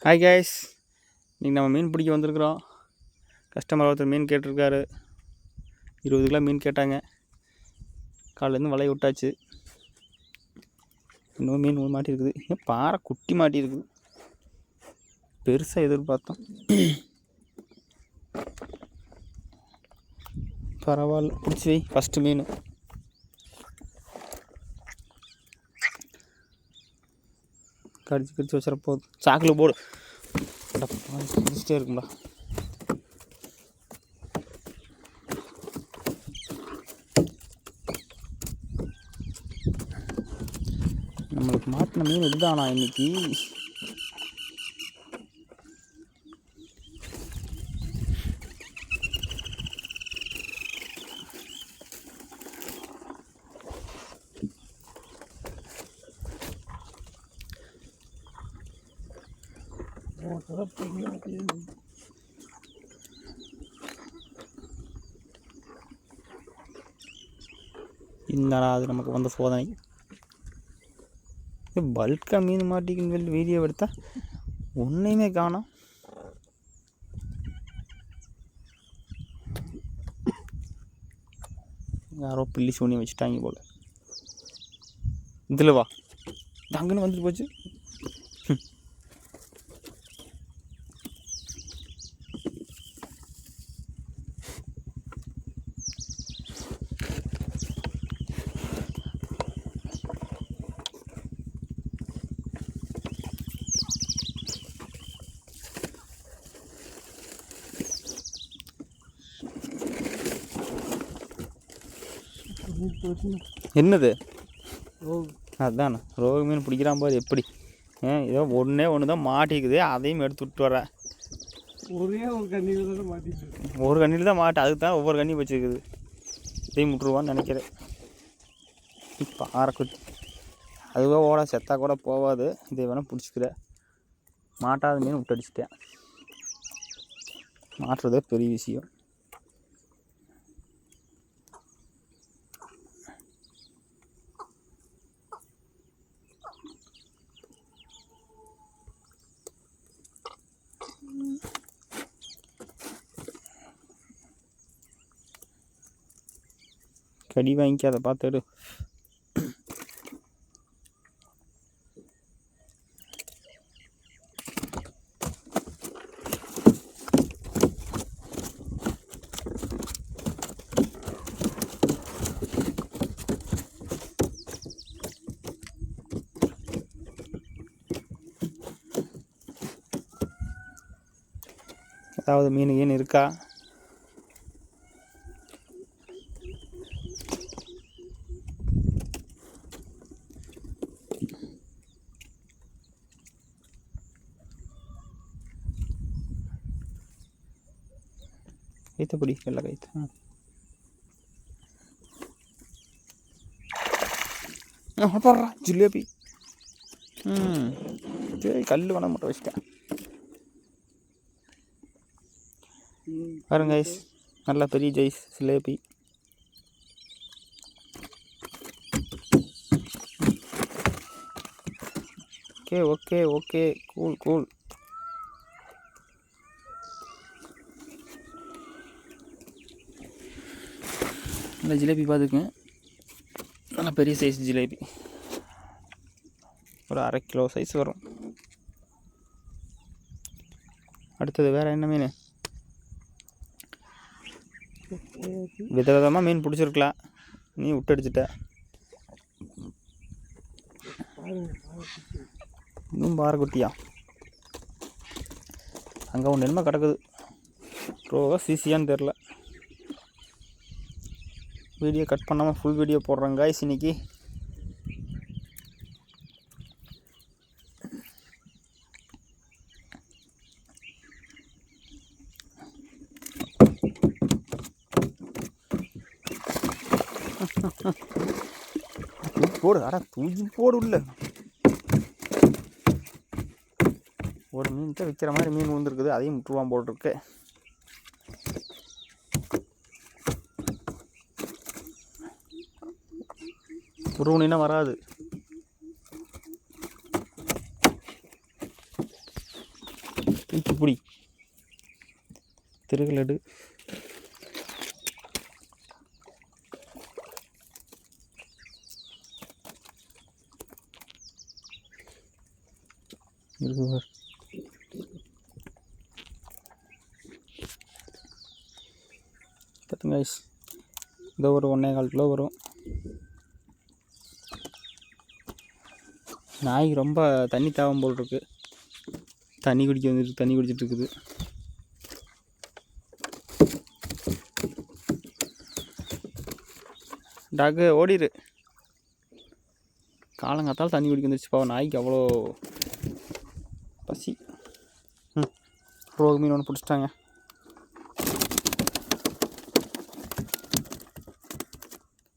Hi guys, இன்றைக்கி நம்ம மீன் பிடிக்க வந்திருக்குறோம். கஸ்டமர் ஒருத்தர் மீன் கேட்டிருக்காரு. 20 கிலோ மீன் கேட்டாங்க. காலையிலேருந்து வலையை விட்டாச்சு. இன்னும் மீன் மாட்டியிருக்குது. பாறை குட்டி மாட்டியிருக்குது. பெருசாக எதிர்பார்த்தோம். பரவாயில்ல, பிடிச்சி வை. ஃபஸ்ட்டு மீன் கடிச்சு வச்சுற போதும். சாக்கில் போடு. பிடிச்சிட்டே இருக்கும்டா. நம்மளுக்கு மாட்டின மீன் இதுதானா இன்னைக்கு? என்னடா அது நமக்கு வந்த சோதனை. பல்காக மீன் மாட்டிக்குன்னு சொல்லி வீடியோ எடுத்தா ஒன்றையுமே காணோம். யாரோ பில்லி சூனி வச்சுட்டாங்க போல. இதில் வா, தங்கன்னு வந்துட்டு போச்சு. என்னது? அதுதானே ரோகு மீன் பிடிக்கிறான் பாரு எப்படி. ஏதோ ஒன்று தான் மாட்டிக்குது, அதையும் எடுத்து விட்டு வரேன். ஒரு கண்ணியில் தான் மாட்டிச்சு. ஒரு கண்ணியில் தான் மாட்டு, அதுக்கு தான் ஒவ்வொரு கண்ணி வச்சுருக்குது. இதையும் விட்டுருவான்னு நினைக்கிறேன். இப்போ ஆரக்குட்டி அதுவாக ஓட செத்தா கூட போகாது. இதை வேணால் பிடிச்சிக்கிறேன். மாட்டாத மீன் விட்டு அடிச்சிட்டேன். மாட்டுறதே பெரிய விஷயம். கடி வாங்கிக்காத, பார்த்து எடு. ஏதாவது மீன் இருக்கா? கைத்தப்படி வெள்ளை கைத்து. போடுறா ஜிலேபி. சரி, கல் வேணா மட்டும் வச்சுட்டேன். பாருங்க ஐஸ், நல்லா பெரிய ஜெய்ஸ் jalebi. Okay okay okay, cool cool. நல்ல ஜிலேபி பார்த்துக்குங்க. நல்லா பெரிய சைஸ் ஜிலேபி, ஒரு 1/2 கிலோ சைஸ் வரும். அடுத்தது வேறு என்ன மீன்? விதவிதமாக மீன் பிடிச்சிருக்கலாம், நீ விட்டு அடிச்சிட்ட. இன்னும் பாறைக்குட்டியா? அங்கே ஒன்று என்னமோ கிடக்குது. ரோவா சிசியான்னு தெரில. வீடியோ கட் பண்ணாமல் ஃபுல் வீடியோ போடுறேன் காய்ஸ் இன்னைக்கு. போடு, அடா தூக்கி போடு உள்ள. ஒரு மீன் தான் விற்கிற மாதிரி மீன் வந்துருக்குது, அதையும் விட்டுருவான் போட்டிருக்கு. உருவனினா வராது. தூக்கிப்பிடி திருகலடு. இருக்கு பார்த்துங்க ஐஸ். இதோ ஒரு 1.25 கிலோ வரும். நாய்க்கு ரொம்ப தண்ணி தேவை போல் இருக்கு. தண்ணி குடிச்சிட்டு இருக்குது. டாக்கு ஓடிடு. காலங்காத்தால் தண்ணி குடிக்க வந்துருச்சு பாவம் நாய்க்கு அவ்வளோ பசி. ரோகு மீன் ஒன்று பிடிச்சிட்டாங்க.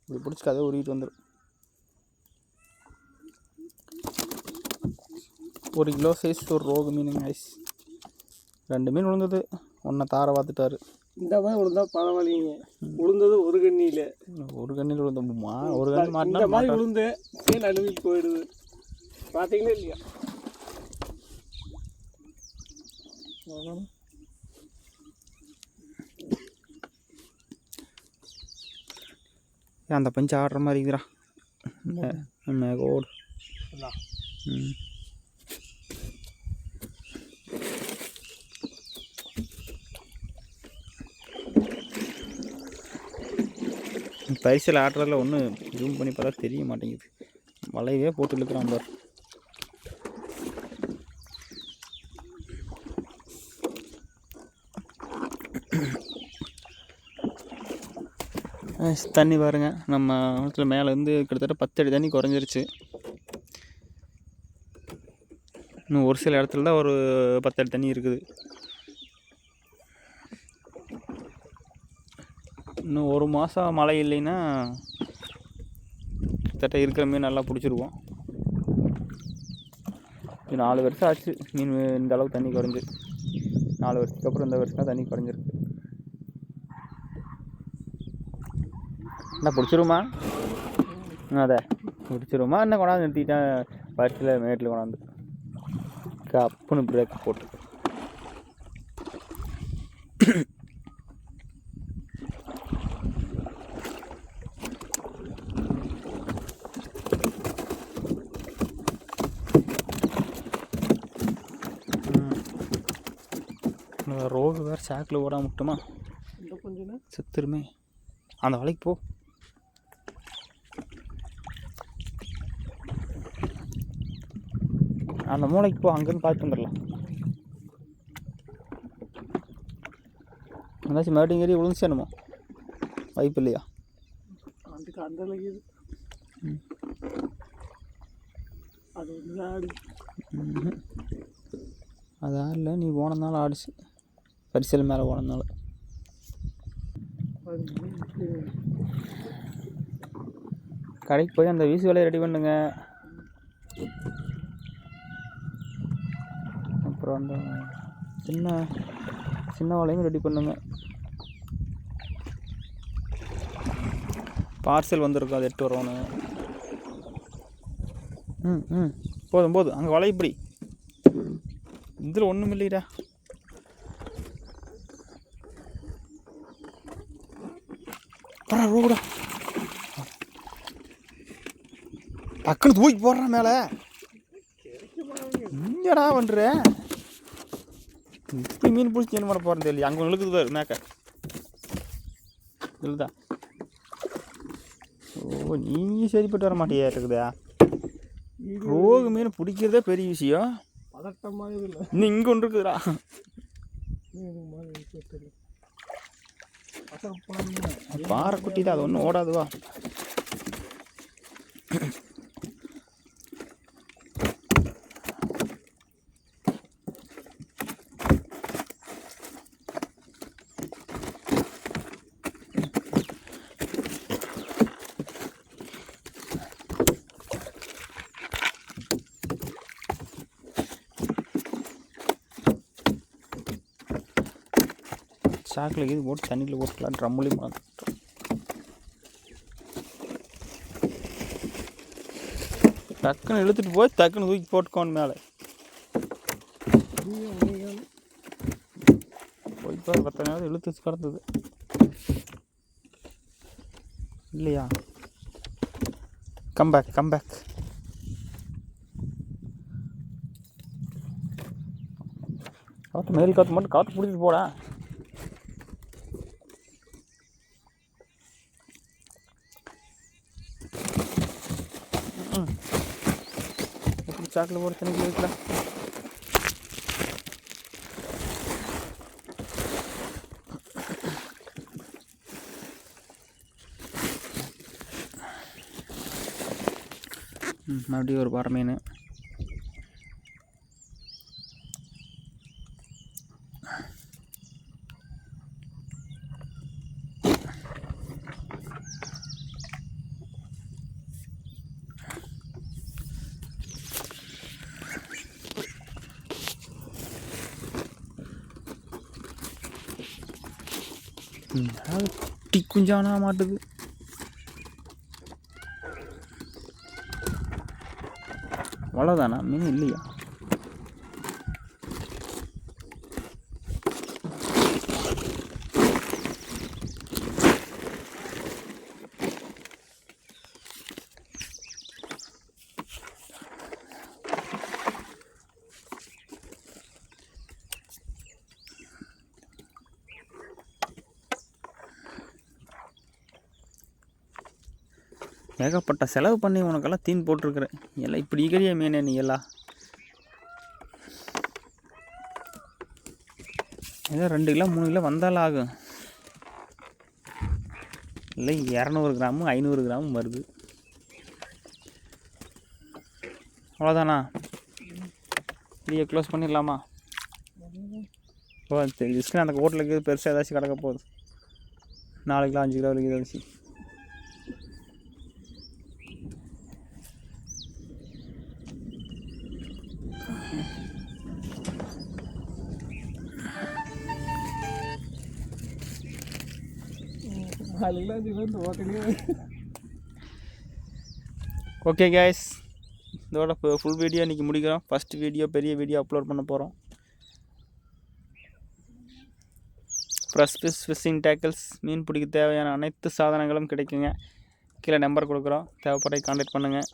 இப்படி பிடிச்சிக்காத உருவிட்டு வந்துடும். 1 கிலோ சைஸ் ஒரு ரோகு மீனுங்க ஐஸ். 2 மீன் விழுந்தது. ஒன்றை தாரை பார்த்துட்டாரு. இந்த மாதிரி விழுந்தா பரவாயில்லைங்க. விழுந்தது ஒரு கண்ணியில் விழுந்தோம்மா. ஒரு கண்ணி மாட்டினா இந்த மாதிரி விழுந்து நடுவில் போயிடுது. பார்த்தீங்களா இல்லையா? அந்த பஞ்சு ஆடுற மாதிரி இருக்குறா மேகோடு. பரிசில் ஆட்டுறதுல ஒன்று ஜூம் பண்ணி பார்த்தா தெரிய மாட்டேங்குது. வலையவே போட்டு இழுக்கிறான் பார். தண்ணி பாருங்க. நம்ம இடத்துல மேலேருந்து கிட்டத்தட்ட 10 அடி தண்ணி குறைஞ்சிருச்சு. இன்னும் ஒரு சில இடத்துல தான் ஒரு 10 அடி தண்ணி இருக்குது. இன்னும் 1 மாதம் மழை இல்லைன்னா கிட்டத்தட்ட இருக்கிற மீன் நல்லா பிடிச்சிருவோம். 4 வருஷம் ஆச்சு மீன் இந்த அளவுக்கு தண்ணி குறைஞ்சி. 4 வருஷத்துக்கு அப்புறம் இந்த வருஷம் தான் தண்ணி குறைஞ்சிருக்கு. என்ன பிடிச்சிருமா? அதை பிடிச்சிருமா? என்ன கொண்டாந்து நிறுத்திட்டேன் பரிசில் மேட்டில் கொண்டாந்து கப்புன்னு பிரேக் போட்டு. ரோகு வேறு சாக்கில் ஓடாம விட்டோமா கொஞ்சம் செத்துருமே. அந்த வலைக்கு போ. அந்த மூளைக்கு போ. அங்கேருந்து பார்த்து வந்துடலாம். என்னாச்சும் மறுபடியும் ஏறி விழுந்துச்சேனுமோ? வாய்ப்பு இல்லையா? அது ஆடல. நீ போனதுனால ஆடிச்சு. பரிசல் மேலே போனதுனால. கடைக்கு போய் அந்த வீசு வேலையை ரெடி பண்ணுங்க. அப்புறம் அந்த சின்ன வலையும் ரெடி பண்ணுங்க. பார்சல் வந்துருக்கும், அது 8 வரணும். போதும் அங்கே வலை இப்படி. இதில் ஒன்றும் இல்லைடா. ரோடா டக்குன்னு தூக்கி போடுறான் மேலே. இங்கடா பண்ணுற இப்படி மீன் பிடிச்சி என்ன பண்ண போகிறேன் தெரியல. அங்கே இழுக்குது பாரு மேக்க இழுதா. ஓ நீ சரிப்பட்டு வர மாட்டியா இருக்குதா? ரோகு மீன் பிடிக்கிறதே பெரிய விஷயம். இன்னும் இங்கே ஒன்று இருக்குதுடா. பாறை குட்டி தான், அது ஒன்றும் ஓடாதுவா. சாக்கில் இது போட்டு தண்ணியில் போட்டுக்கலாம். ட்ரம்முலையும் போட்டு டக்குன்னு இழுத்துட்டு போய் டக்குன்னு தூக்கி போட்டுக்கோன்னு மேலே. போய் ஒரு 10 நேரம் இழுத்து வச்சு கிடந்தது இல்லையா. கம்பேக் காற்று மேல் காற்று மட்டும் காற்று பிடிச்சிட்டு போடா. எப்படி சாக்கில் போட தண்ணி வைக்கல. மறுபடியும் ஒரு பாறை மீன். டீ குஞ்சானா மாட்டுது. அவ்வளோதானா மீன் இல்லையா. ஏகப்பட்ட செலவு பண்ணி உனக்கெல்லாம் தீன் போட்டிருக்கிறேன். எல்லாம் இப்படி இகழிய மீனே நீ எல்லாம். ஏதோ 2 கிலோ 3 கிலோ வந்தாலும் ஆகும். இல்லை 200 கிராமு 500 கிராமும் வருது. அவ்வளோதானா. இப்படியே க்ளோஸ் பண்ணிடலாமா. ஓ சரி டிஸ்கன் அந்த ஹோட்டலுக்கு பெருசாக ஏதாச்சும் கிடக்க போகுது. 4 கிலோ 5 கிலோ வரைக்கும் ஏதாச்சும். ஓகே கைஸ், இதோட ஃபுல் வீடியோ இன்றைக்கி முடிக்கிறோம். ஃபஸ்ட் வீடியோ பெரிய வீடியோ அப்லோட் பண்ண போகிறோம். ஃப்ரெஷ் ஃபிஷ், ஃபிஷிங் டேக்கிள்ஸ், மீன் பிடிக்க தேவையான அனைத்து சாதனங்களும் கிடைக்குங்க. கீழே நம்பர் கொடுக்குறோம், தேவைப்பட்ட கான்டாக்ட் பண்ணுங்கள்.